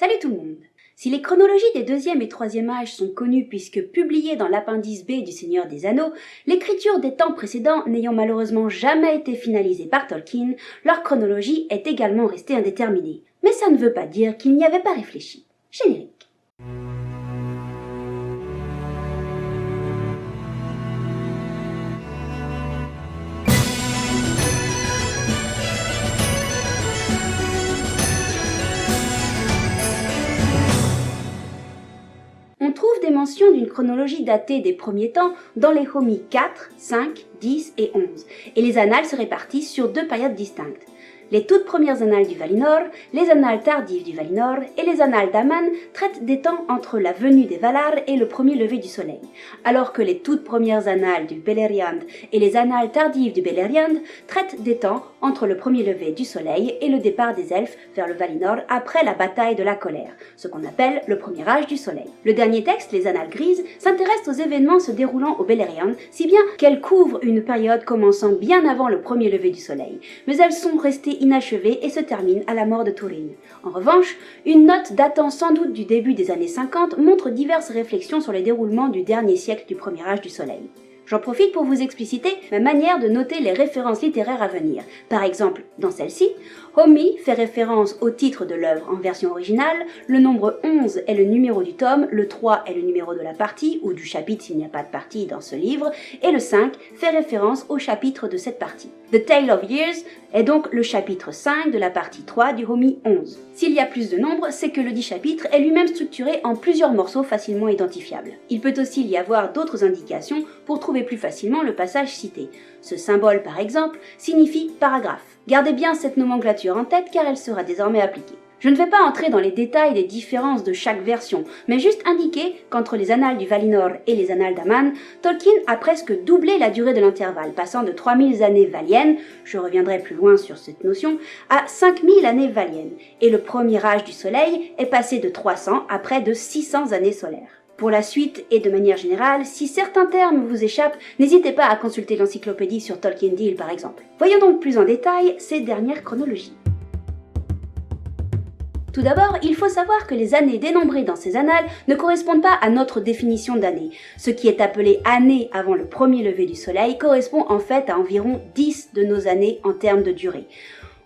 Salut tout le monde! Si les chronologies des deuxième et troisième âges sont connues puisque publiées dans l'appendice B du Seigneur des Anneaux, l'écriture des temps précédents n'ayant malheureusement jamais été finalisée par Tolkien, leur chronologie est également restée indéterminée. Mais ça ne veut pas dire qu'il n'y avait pas réfléchi. Générique. On trouve des mentions d'une chronologie datée des premiers temps dans les Homies 4, 5, 10 et 11, et les annales se répartissent sur deux périodes distinctes. Les toutes premières annales du Valinor, les annales tardives du Valinor et les annales d'Aman traitent des temps entre la venue des Valar et le premier lever du soleil, alors que les toutes premières annales du Beleriand et les annales tardives du Beleriand traitent des temps entre le premier lever du soleil et le départ des elfes vers le Valinor après la bataille de la colère, ce qu'on appelle le premier âge du soleil. Le dernier texte, les annales grises, s'intéresse aux événements se déroulant au Beleriand, si bien qu'elles couvrent une période commençant bien avant le premier lever du soleil, mais elles sont restées inachevée et se termine à la mort de Túrin. En revanche, une note datant sans doute du début des années 50 montre diverses réflexions sur les déroulements du dernier siècle du premier âge du soleil. J'en profite pour vous expliciter ma manière de noter les références littéraires à venir. Par exemple, dans celle-ci, Homi fait référence au titre de l'œuvre en version originale, le nombre 11 est le numéro du tome, le 3 est le numéro de la partie, ou du chapitre s'il n'y a pas de partie dans ce livre, et le 5 fait référence au chapitre de cette partie. The Tale of Years est donc le chapitre 5 de la partie 3 du Homi 11. S'il y a plus de nombres, c'est que le dit chapitre est lui-même structuré en plusieurs morceaux facilement identifiables. Il peut aussi y avoir d'autres indications pour trouver plus facilement le passage cité. Ce symbole, par exemple, signifie paragraphe. Gardez bien cette nomenclature en tête car elle sera désormais appliquée. Je ne vais pas entrer dans les détails des différences de chaque version, mais juste indiquer qu'entre les annales du Valinor et les annales d'Aman, Tolkien a presque doublé la durée de l'intervalle, passant de 3000 années valiennes, je reviendrai plus loin sur cette notion, à 5000 années valiennes, et le premier âge du soleil est passé de 300 à près de 600 années solaires. Pour la suite et de manière générale, si certains termes vous échappent, n'hésitez pas à consulter l'encyclopédie sur Tolkien Deal par exemple. Voyons donc plus en détail ces dernières chronologies. Tout d'abord, il faut savoir que les années dénombrées dans ces annales ne correspondent pas à notre définition d'année. Ce qui est appelé année avant le premier lever du soleil correspond en fait à environ 10 de nos années en termes de durée.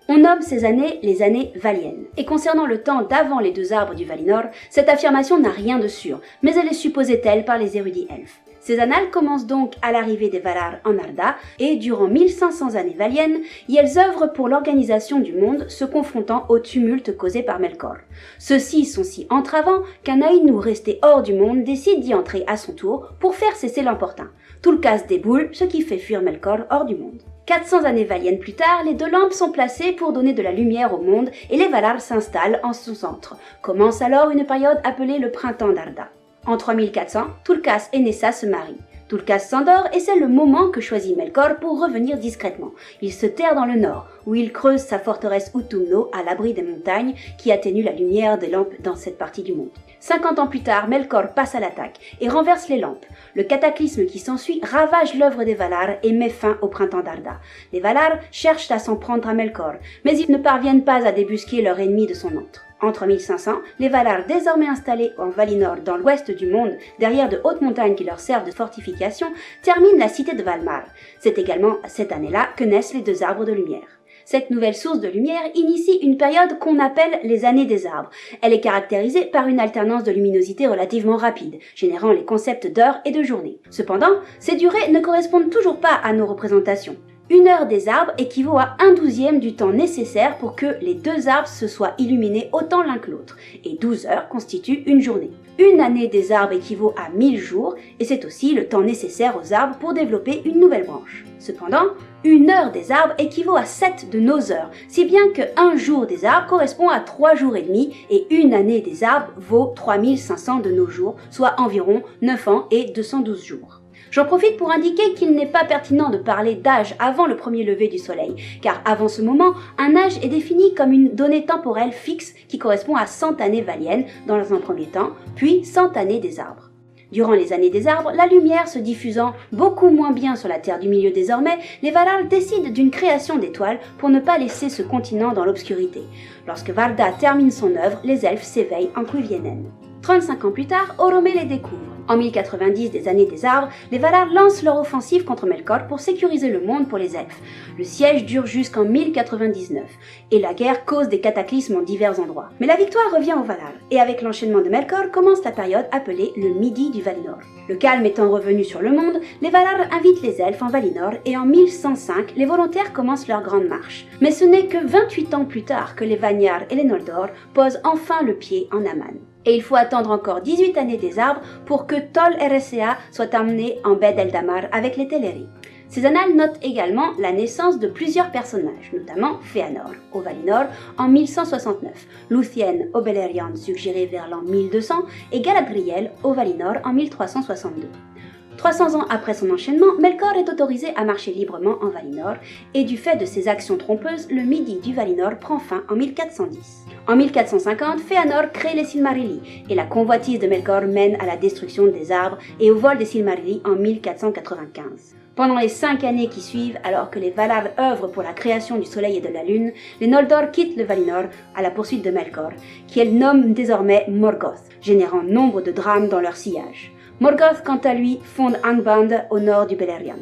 On nomme ces années les années valiennes. Et concernant le temps d'avant les deux arbres du Valinor, cette affirmation n'a rien de sûr, mais elle est supposée telle par les érudits elfes. Ces annales commencent donc à l'arrivée des Valar en Arda et durant 1500 années valiennes, et elles œuvrent pour l'organisation du monde se confrontant au tumulte causé par Melkor. Ceux-ci sont si entravants qu'un Ainur resté hors du monde décide d'y entrer à son tour pour faire cesser l'emportin. Tulkas déboule, ce qui fait fuir Melkor hors du monde. 400 années valiennes plus tard, les deux lampes sont placées pour donner de la lumière au monde et les Valar s'installent en son centre. Commence alors une période appelée le printemps d'Arda. En 3400, Tulkas et Nessa se marient. Tulkas s'endort et c'est le moment que choisit Melkor pour revenir discrètement. Il se terre dans le nord, où il creuse sa forteresse Utumno à l'abri des montagnes qui atténuent la lumière des lampes dans cette partie du monde. 50 ans plus tard, Melkor passe à l'attaque et renverse les lampes. Le cataclysme qui s'ensuit ravage l'œuvre des Valar et met fin au printemps d'Arda. Les Valar cherchent à s'en prendre à Melkor, mais ils ne parviennent pas à débusquer leur ennemi de son antre. Entre 1500, les Valar désormais installés en Valinor dans l'ouest du monde, derrière de hautes montagnes qui leur servent de fortification, terminent la cité de Valmar. C'est également cette année-là que naissent les deux arbres de lumière. Cette nouvelle source de lumière initie une période qu'on appelle les années des arbres. Elle est caractérisée par une alternance de luminosité relativement rapide, générant les concepts d'heure et de journée. Cependant, ces durées ne correspondent toujours pas à nos représentations. 1 heure des arbres équivaut à 1/12 du temps nécessaire pour que les deux arbres se soient illuminés autant l'un que l'autre, et 12 heures constituent une journée. Une année des arbres équivaut à 1000 jours, et c'est aussi le temps nécessaire aux arbres pour développer une nouvelle branche. Cependant, 1 heure des arbres équivaut à 7 de nos heures, si bien que 1 jour des arbres correspond à 3 jours et demi, et une année des arbres vaut 3500 de nos jours, soit environ 9 ans et 212 jours. J'en profite pour indiquer qu'il n'est pas pertinent de parler d'âge avant le premier lever du soleil, car avant ce moment, un âge est défini comme une donnée temporelle fixe qui correspond à 100 années valiennes dans un premier temps, puis 100 années des arbres. Durant les années des arbres, la lumière se diffusant beaucoup moins bien sur la Terre du Milieu désormais, les Valar décident d'une création d'étoiles pour ne pas laisser ce continent dans l'obscurité. Lorsque Varda termine son œuvre, les elfes s'éveillent en Cuiviénen. 35 ans plus tard, Oromé les découvre. En 1090 des années des arbres, les Valar lancent leur offensive contre Melkor pour sécuriser le monde pour les elfes. Le siège dure jusqu'en 1099, et la guerre cause des cataclysmes en divers endroits. Mais la victoire revient aux Valar, et avec l'enchaînement de Melkor commence la période appelée le Midi du Valinor. Le calme étant revenu sur le monde, les Valar invitent les elfes en Valinor, et en 1105, les volontaires commencent leur grande marche. Mais ce n'est que 28 ans plus tard que les Vanyar et les Noldor posent enfin le pied en Aman. Et il faut attendre encore 18 années des arbres pour que Tol Eressëa soit amené en baie d'Eldamar avec les Teleri. Ces annales notent également la naissance de plusieurs personnages, notamment Fëanor au Valinor en 1169, Luthien au Beleriand suggéré vers l'an 1200 et Galadriel au Valinor en 1362. 300 ans après son enchaînement, Melkor est autorisé à marcher librement en Valinor, et du fait de ses actions trompeuses, le Midi du Valinor prend fin en 1410. En 1450, Fëanor crée les Silmarils, et la convoitise de Melkor mène à la destruction des arbres et au vol des Silmarils en 1495. Pendant les 5 années qui suivent, alors que les Valar œuvrent pour la création du Soleil et de la Lune, les Noldor quittent le Valinor à la poursuite de Melkor, qui elles nomment désormais Morgoth, générant nombre de drames dans leur sillage. Morgoth, quant à lui, fonde Angband au nord du Beleriand.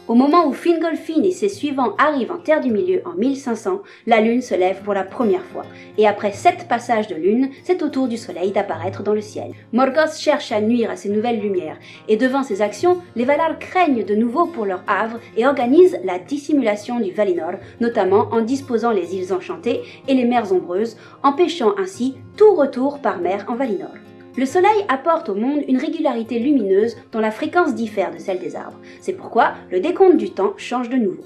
Au moment où Fingolfin et ses suivants arrivent en Terre du Milieu en 1500, la Lune se lève pour la première fois, et après 7 passages de Lune, c'est au tour du Soleil d'apparaître dans le ciel. Morgoth cherche à nuire à ces nouvelles lumières, et devant ces actions, les Valar craignent de nouveau pour leur havre et organisent la dissimulation du Valinor, notamment en disposant les îles enchantées et les mers ombreuses, empêchant ainsi tout retour par mer en Valinor. Le Soleil apporte au monde une régularité lumineuse dont la fréquence diffère de celle des arbres. C'est pourquoi le décompte du temps change de nouveau.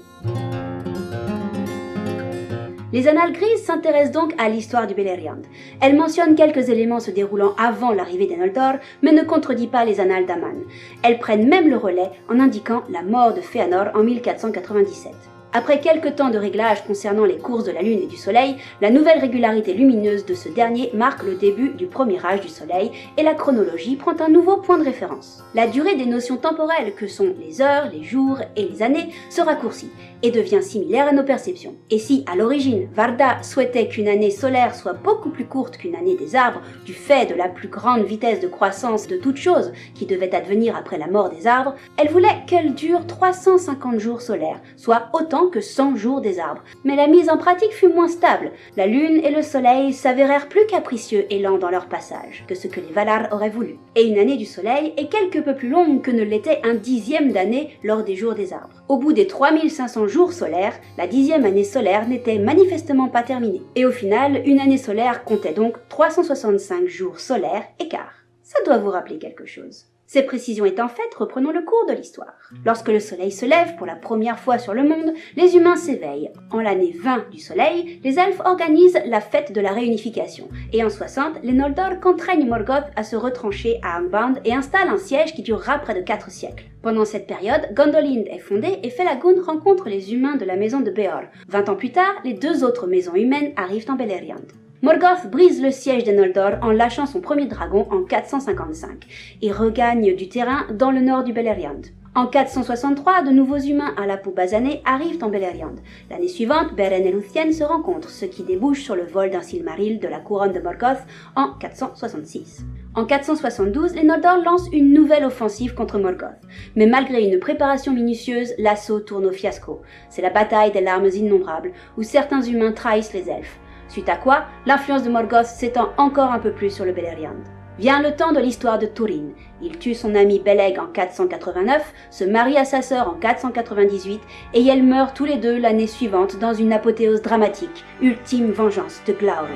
Les Annales grises s'intéressent donc à l'histoire du Beleriand. Elle mentionne quelques éléments se déroulant avant l'arrivée des Noldor, mais ne contredit pas les Annales d'Aman. Elles prennent même le relais en indiquant la mort de Fëanor en 1497. Après quelques temps de réglage concernant les courses de la Lune et du Soleil, la nouvelle régularité lumineuse de ce dernier marque le début du premier âge du Soleil et la chronologie prend un nouveau point de référence. La durée des notions temporelles que sont les heures, les jours et les années se raccourcit et devient similaire à nos perceptions. Et si, à l'origine, Varda souhaitait qu'une année solaire soit beaucoup plus courte qu'une année des arbres, du fait de la plus grande vitesse de croissance de toute chose qui devait advenir après la mort des arbres, elle voulait qu'elle dure 350 jours solaires, soit autant que 100 jours des arbres. Mais la mise en pratique fut moins stable. La Lune et le Soleil s'avérèrent plus capricieux et lents dans leur passage que ce que les Valar auraient voulu. Et une année du Soleil est quelque peu plus longue que ne l'était un 10e d'année lors des jours des arbres. Au bout des 3500 jours solaires, la 10e année solaire n'était manifestement pas terminée. Et au final, une année solaire comptait donc 365 jours solaires et quart. Ça doit vous rappeler quelque chose. Ces précisions étant faites, reprenons le cours de l'histoire. Lorsque le soleil se lève pour la première fois sur le monde, les humains s'éveillent. En l'année 20 du soleil, les elfes organisent la fête de la réunification. Et en 60, les Noldor contraignent Morgoth à se retrancher à Angband et installent un siège qui durera près de 4 siècles. Pendant cette période, Gondolin est fondée et Felagund rencontre les humains de la maison de Beor. 20 ans plus tard, les 2 autres maisons humaines arrivent en Beleriand. Morgoth brise le siège des Noldor en lâchant son premier dragon en 455 et regagne du terrain dans le nord du Beleriand. En 463, de nouveaux humains à la peau basanée arrivent en Beleriand. L'année suivante, Beren et Luthien se rencontrent, ce qui débouche sur le vol d'un Silmaril de la couronne de Morgoth en 466. En 472, les Noldor lancent une nouvelle offensive contre Morgoth. Mais malgré une préparation minutieuse, l'assaut tourne au fiasco. C'est la bataille des larmes innombrables, où certains humains trahissent les elfes. Suite à quoi, l'influence de Morgoth s'étend encore un peu plus sur le Beleriand. Vient le temps de l'histoire de Túrin. Il tue son ami Beleg en 489, se marie à sa sœur en 498 et elles meurent tous les deux l'année suivante dans une apothéose dramatique, ultime vengeance de Glaurung.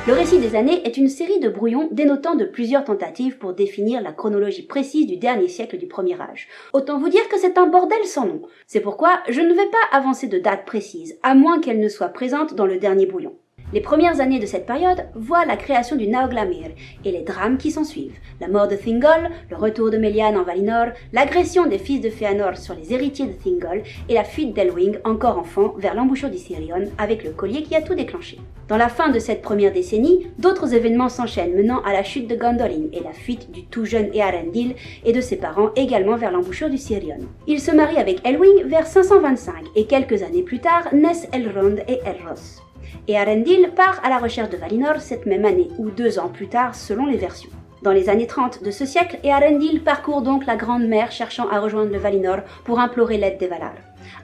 Le récit des années est une série de brouillons dénotant de plusieurs tentatives pour définir la chronologie précise du dernier siècle du Premier Âge. Autant vous dire que c'est un bordel sans nom. C'est pourquoi je ne vais pas avancer de date précise, à moins qu'elle ne soit présente dans le dernier brouillon. Les premières années de cette période voient la création du Nauglamir et les drames qui s'ensuivent. La mort de Thingol, le retour de Melian en Valinor, l'agression des fils de Fëanor sur les héritiers de Thingol et la fuite d'Elwing, encore enfant, vers l'embouchure du Sirion avec le collier qui a tout déclenché. Dans la fin de cette première décennie, d'autres événements s'enchaînent menant à la chute de Gondolin et la fuite du tout jeune Eärendil et de ses parents également vers l'embouchure du Sirion. Il se marie avec Elwing vers 525 et quelques années plus tard naissent Elrond et Elros. Eärendil part à la recherche de Valinor cette même année, ou 2 ans plus tard selon les versions. Dans les années 30 de ce siècle, Eärendil parcourt donc la Grande Mer cherchant à rejoindre le Valinor pour implorer l'aide des Valar.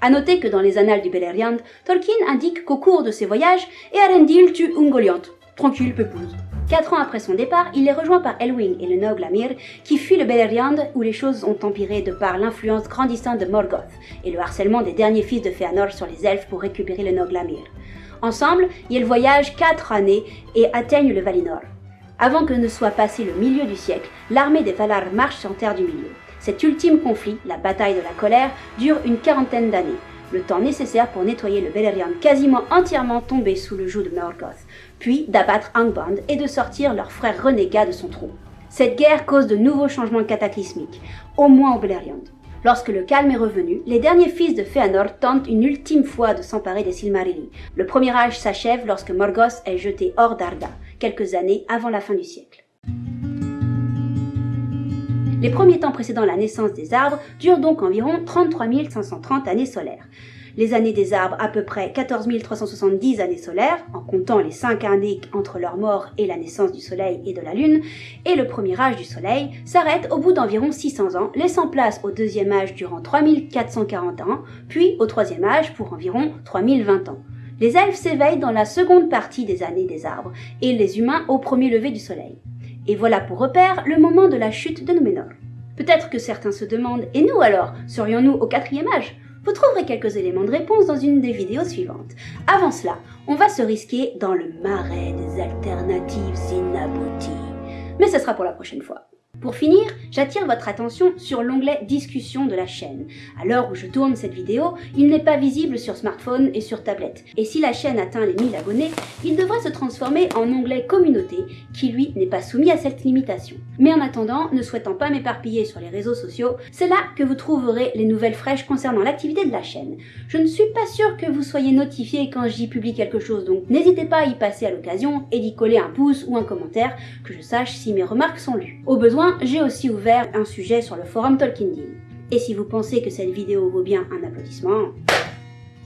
A noter que dans les annales du Beleriand, Tolkien indique qu'au cours de ses voyages, Eärendil tue Ungoliant. Tranquille, pépouze. 4 ans après son départ, il est rejoint par Elwing et le Nauglamir qui fuient le Beleriand où les choses ont empiré de par l'influence grandissante de Morgoth et le harcèlement des derniers fils de Fëanor sur les elfes pour récupérer le Nauglamir. Ensemble, ils voyagent 4 années et atteignent le Valinor. Avant que ne soit passé le milieu du siècle, l'armée des Valar marche sur Terre du Milieu. Cet ultime conflit, la bataille de la colère, dure une 40aine d'années, le temps nécessaire pour nettoyer le Beleriand quasiment entièrement tombé sous le joug de Morgoth, puis d'abattre Angband et de sortir leur frère renégat de son trône. Cette guerre cause de nouveaux changements cataclysmiques, au moins au Beleriand. Lorsque le calme est revenu, les derniers fils de Fëanor tentent une ultime fois de s'emparer des Silmarils. Le premier âge s'achève lorsque Morgoth est jeté hors d'Arda, quelques années avant la fin du siècle. Les premiers temps précédant la naissance des arbres durent donc environ 33 530 années solaires. Les années des arbres à peu près 14 370 années solaires, en comptant les 5 années entre leur mort et la naissance du Soleil et de la Lune, et le premier âge du Soleil s'arrêtent au bout d'environ 600 ans, laissant place au deuxième âge durant 3440 ans, puis au troisième âge pour environ 3020 ans. Les elfes s'éveillent dans la seconde partie des années des arbres, et les humains au premier lever du Soleil. Et voilà pour repère le moment de la chute de Númenor. Peut-être que certains se demandent, et nous alors, serions-nous au 4e âge ? Vous trouverez quelques éléments de réponse dans une des vidéos suivantes. Avant cela, on va se risquer dans le marais des alternatives inabouties. Mais ce sera pour la prochaine fois. Pour finir, j'attire votre attention sur l'onglet Discussion de la chaîne. À l'heure où je tourne cette vidéo, il n'est pas visible sur smartphone et sur tablette. Et si la chaîne atteint les 1000 abonnés, il devrait se transformer en onglet Communauté, qui lui n'est pas soumis à cette limitation. Mais en attendant, ne souhaitant pas m'éparpiller sur les réseaux sociaux, c'est là que vous trouverez les nouvelles fraîches concernant l'activité de la chaîne. Je ne suis pas sûre que vous soyez notifié quand j'y publie quelque chose, donc n'hésitez pas à y passer à l'occasion et d'y coller un pouce ou un commentaire, que je sache si mes remarques sont lues. Au besoin, j'ai aussi ouvert un sujet sur le forum Tolkiendim. Et si vous pensez que cette vidéo vaut bien un applaudissement,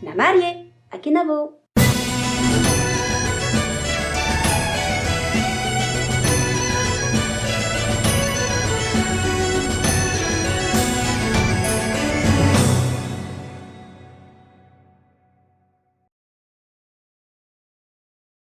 Namarie, Akenavo!